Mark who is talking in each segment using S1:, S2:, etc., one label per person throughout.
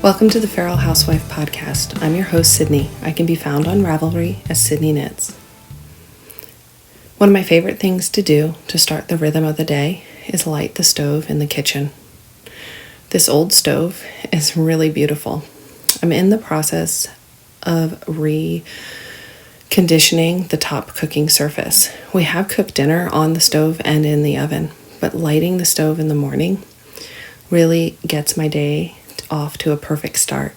S1: Welcome to the Feral Housewife podcast. I'm your host, Sydney. I can be found on Ravelry as Sydney Knits. One of my favorite things to do to start the rhythm of the day is light the stove in the kitchen. This old stove is really beautiful. I'm in the process of reconditioning the top cooking surface. We have cooked dinner on the stove and in the oven, but lighting the stove in the morning really gets my day off to a perfect start.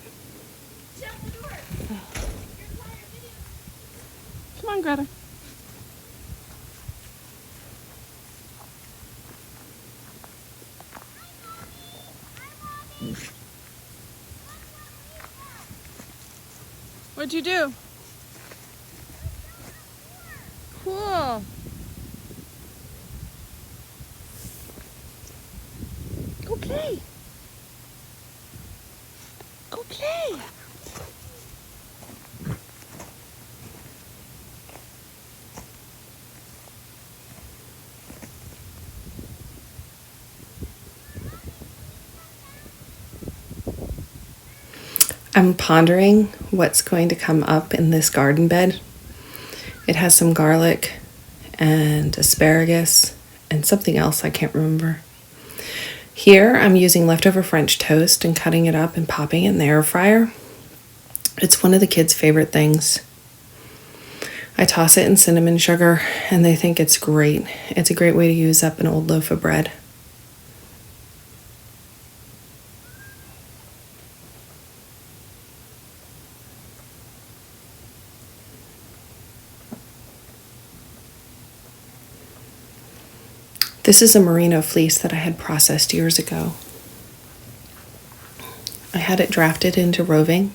S2: Come on, Greta. What'd you do? Cool. Go play. Go play.
S1: I'm pondering what's going to come up in this garden bed. It has some garlic and asparagus and something else I can't remember. Here I'm using leftover French toast and cutting it up and popping it in the air fryer. It's one of the kids' favorite things. I toss it in cinnamon sugar and they think it's great. It's a great way to use up an old loaf of bread. This is a merino fleece that I had processed years ago. I had it drafted into roving.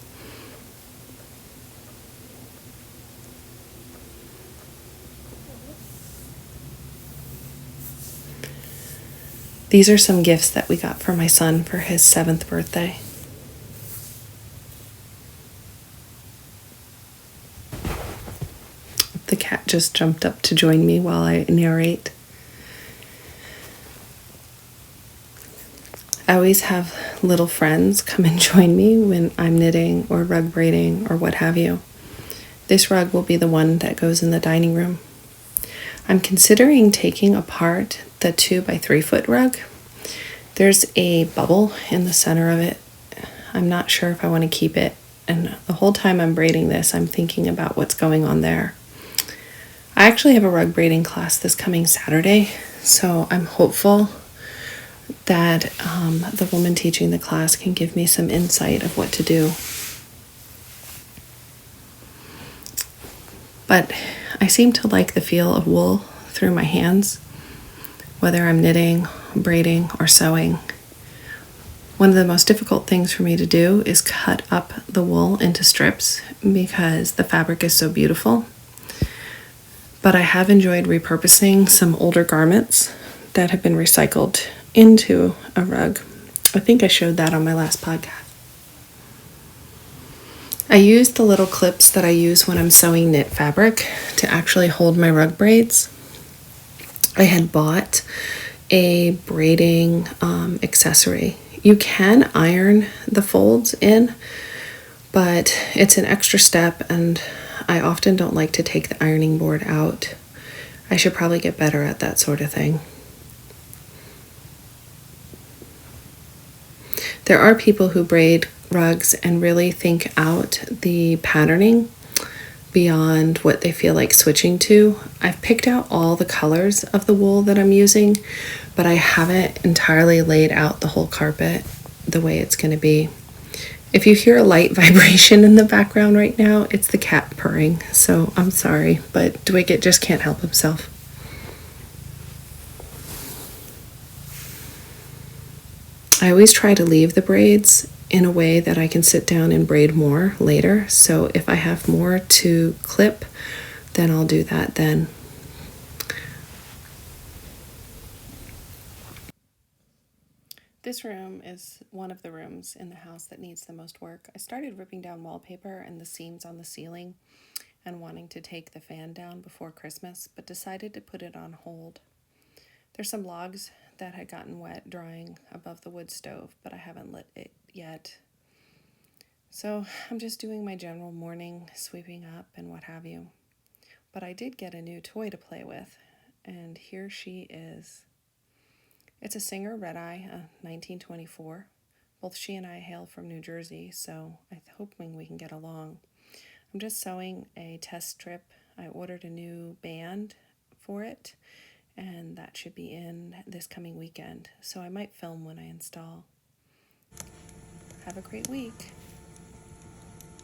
S1: These are some gifts that we got for my son for his 7th birthday. The cat just jumped up to join me while I narrate. I always have little friends come and join me when I'm knitting or rug braiding or what have you. This rug will be the one that goes in the dining room. I'm considering taking apart the 2x3 foot rug. There's a bubble in the center of it. I'm not sure if I want to keep it. And the whole time I'm braiding this, I'm thinking about what's going on there. I actually have a rug braiding class this coming Saturday, so I'm hopeful that the woman teaching the class can give me some insight of what to do. But I seem to like the feel of wool through my hands, whether I'm knitting, braiding, or sewing. One of the most difficult things for me to do is cut up the wool into strips because the fabric is so beautiful. But I have enjoyed repurposing some older garments that have been recycled into a rug. I think I showed that on my last podcast. I used the little clips that I use when I'm sewing knit fabric to actually hold my rug braids. I had bought a braiding accessory. You can iron the folds in, but it's an extra step and I often don't like to take the ironing board out. I should probably get better at that sort of thing. There are people who braid rugs and really think out the patterning beyond what they feel like switching to. I've picked out all the colors of the wool that I'm using, but I haven't entirely laid out the whole carpet the way it's going to be. If you hear a light vibration in the background right now, it's the cat purring, so I'm sorry, but Dwiggett just can't help himself. I always try to leave the braids in a way that I can sit down and braid more later. So if I have more to clip, then I'll do that then. This room is one of the rooms in the house that needs the most work. I started ripping down wallpaper and the seams on the ceiling and wanting to take the fan down before Christmas, but decided to put it on hold. There's some logs that had gotten wet drying above the wood stove, but I haven't lit it yet. So I'm just doing my general morning sweeping up and what have you. But I did get a new toy to play with, and here she is. It's a Singer Red-Eye, 1924. Both she and I hail from New Jersey, so I'm hoping we can get along. I'm just sewing a test strip. I ordered a new band for it, and that should be in this coming weekend, so I might film when I install. Have a great week.